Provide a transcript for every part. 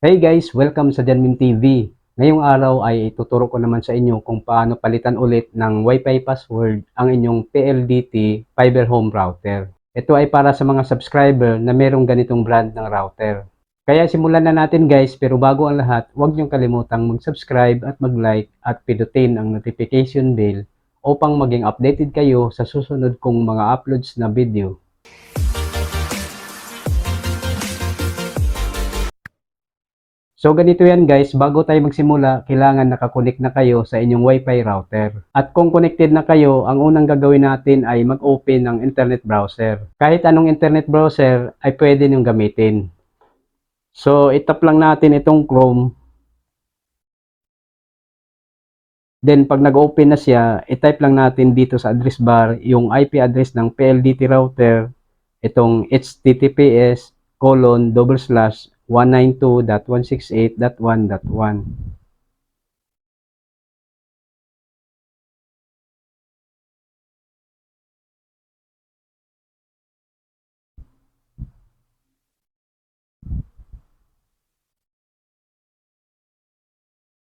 Hey guys, welcome sa Janmim TV. Ngayong araw ay ituturo ko naman sa inyo kung paano palitan ulit ng Wi-Fi password ang inyong PLDT Fiber Home Router. Ito ay para sa mga subscriber na merong ganitong brand ng router. Kaya simulan na natin guys, pero bago ang lahat, huwag niyong kalimutang mag-subscribe at mag-like at pindutin ang notification bell upang maging updated kayo sa susunod kong mga uploads na video. So ganito yan guys, bago tayo magsimula, kailangan nakakonect na kayo sa inyong Wi-Fi router. At kung connected na kayo, ang unang gagawin natin ay mag-open ng internet browser. Kahit anong internet browser ay pwede niyong gamitin. So itap lang natin itong Chrome. Then pag nag-open na siya, i-type lang natin dito sa address bar yung IP address ng PLDT router, itong https://192.168.1.1.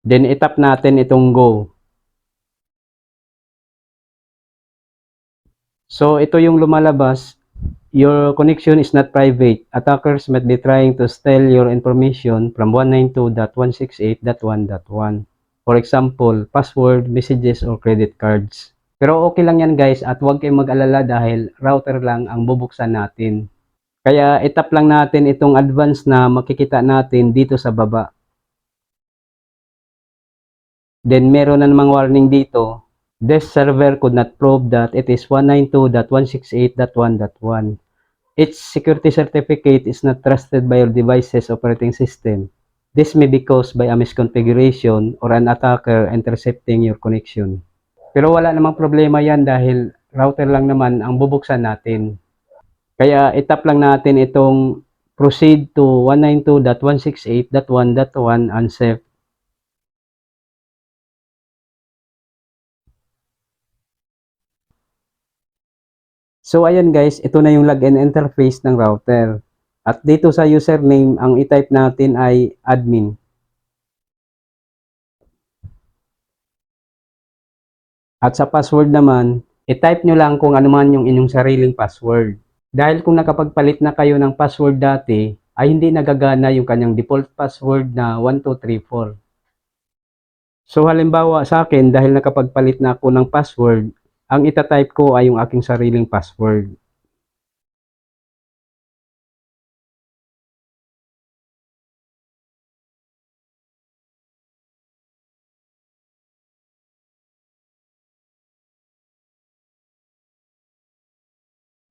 Then itap natin itong go. So ito yung lumalabas, your connection is not private. Attackers might be trying to steal your information from 192.168.1.1. For example, password, messages, or credit cards. Pero okay lang yan guys at huwag kayong mag-alala dahil router lang ang bubuksan natin. Kaya itap lang natin itong advance na makikita natin dito sa baba. Then meron na namang warning dito. This server could not prove that it is 192.168.1.1. Its security certificate is not trusted by your device's operating system. This may be caused by a misconfiguration or an attacker intercepting your connection. Pero wala namang problema yan dahil router lang naman ang bubuksan natin. Kaya itap lang natin itong proceed to 192.168.1.1 unsafe. So ayan guys, ito na yung login interface ng router. At dito sa username, ang i-type natin ay admin. At sa password naman, i-type nyo lang kung ano man yung inyong sariling password. Dahil kung nakapagpalit na kayo ng password dati, ay hindi nagagana yung kanyang default password na 1234. So halimbawa sa akin, dahil nakapagpalit na ako ng password, ang itatype ko ay yung aking sariling password.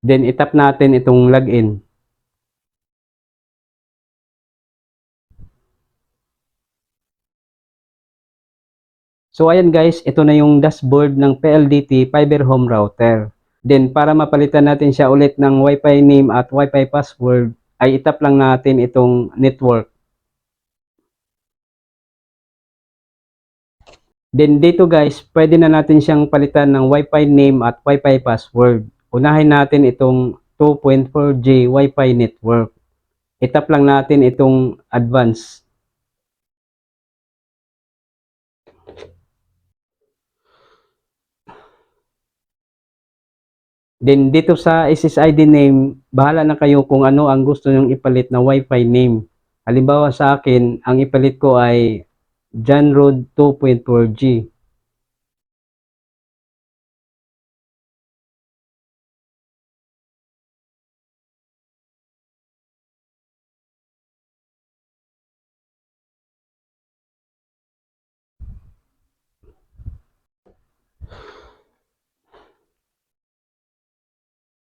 Then itap natin itong login. So ayan guys, ito na yung dashboard ng PLDT Fiber Home Router. Then para mapalitan natin siya ulit ng Wi-Fi name at Wi-Fi password, ay itap lang natin itong network. Then dito guys, pwede na natin siyang palitan ng Wi-Fi name at Wi-Fi password. Unahin natin itong 2.4G Wi-Fi network. Itap lang natin itong advance. Then dito sa SSID name, bahala na kayo kung ano ang gusto nyong ipalit na Wi-Fi name. Halimbawa sa akin, ang ipalit ko ay Janrod 2.4G.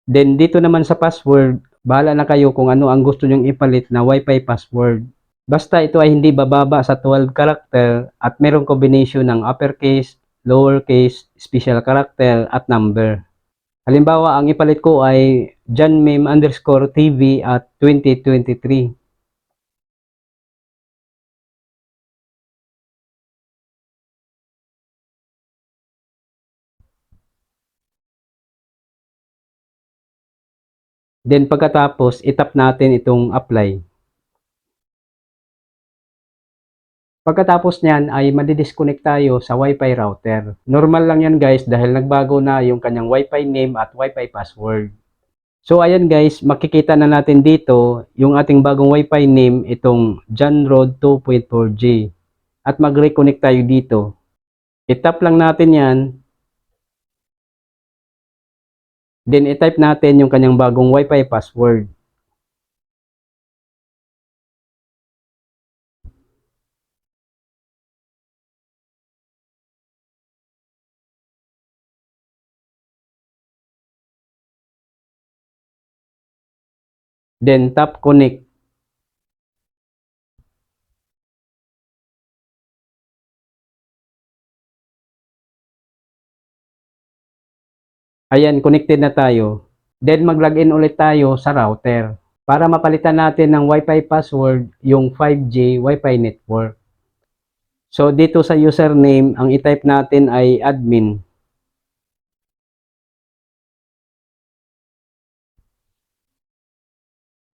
Then dito naman sa password, bahala na kayo kung ano ang gusto nyong ipalit na Wi-Fi password. Basta ito ay hindi bababa sa 12 character at merong combination ng uppercase, lowercase, special character at number. Halimbawa, ang ipalit ko ay janmeme_tv at 2023. Then pagkatapos, itap natin itong apply. Pagkatapos niyan ay madi-disconnect tayo sa Wi-Fi router. Normal lang yan guys dahil nagbago na yung kanyang Wi-Fi name at Wi-Fi password. So ayan guys, makikita na natin dito yung ating bagong Wi-Fi name, itong Janrod 2.4G. At mag-reconnect tayo dito. I-tap lang natin yan. Then i-type natin yung kanyang bagong Wi-Fi password. Then tap connect. Ayan, connected na tayo. Then mag-login ulit tayo sa router para mapalitan natin ng Wi-Fi password yung 5G Wi-Fi network. So dito sa username, ang i-type natin ay admin.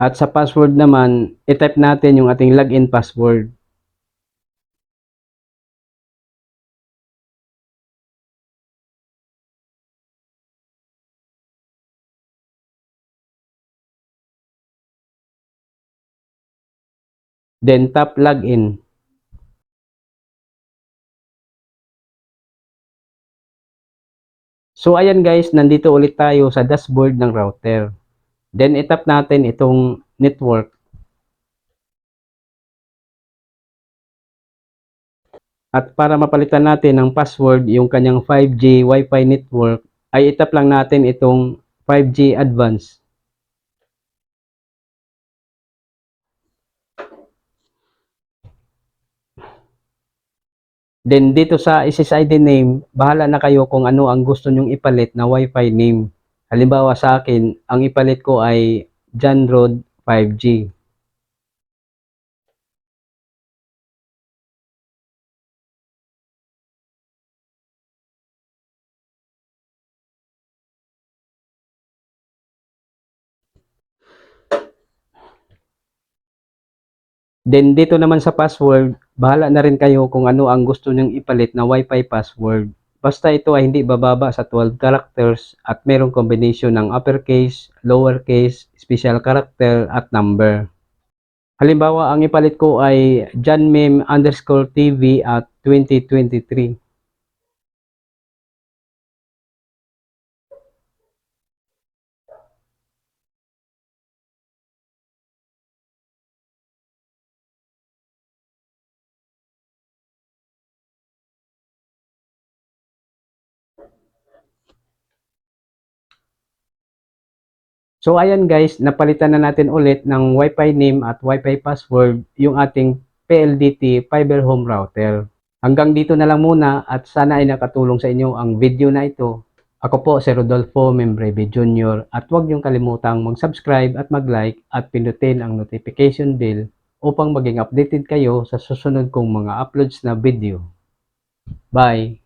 At sa password naman, i-type natin yung ating login password. Then tap login. So ayan guys, nandito ulit tayo sa dashboard ng router. Then i-tap natin itong network. At para mapalitan natin ng password yung kanyang 5G Wi-Fi network, ay i-tap lang natin itong 5G Advance. Then dito sa SSID name, bahala na kayo kung ano ang gusto nyong ipalit na Wi-Fi name. Halimbawa sa akin, ang ipalit ko ay Janrod 5G. Then dito naman sa password, bahala na rin kayo kung ano ang gusto nyong ipalit na Wi-Fi password. Basta ito ay hindi bababa sa 12 characters at merong combination ng uppercase, lowercase, special character at number. Halimbawa, ang ipalit ko ay janmem_tv at 2023. So ayan guys, napalitan na natin ulit ng Wi-Fi name at Wi-Fi password yung ating PLDT Fiber Home Router. Hanggang dito na lang muna at sana ay nakatulong sa inyo ang video na ito. Ako po si Rodolfo Membreve Jr. at huwag niyong kalimutang mag-subscribe at mag-like at pindutin ang notification bell upang maging updated kayo sa susunod kong mga uploads na video. Bye!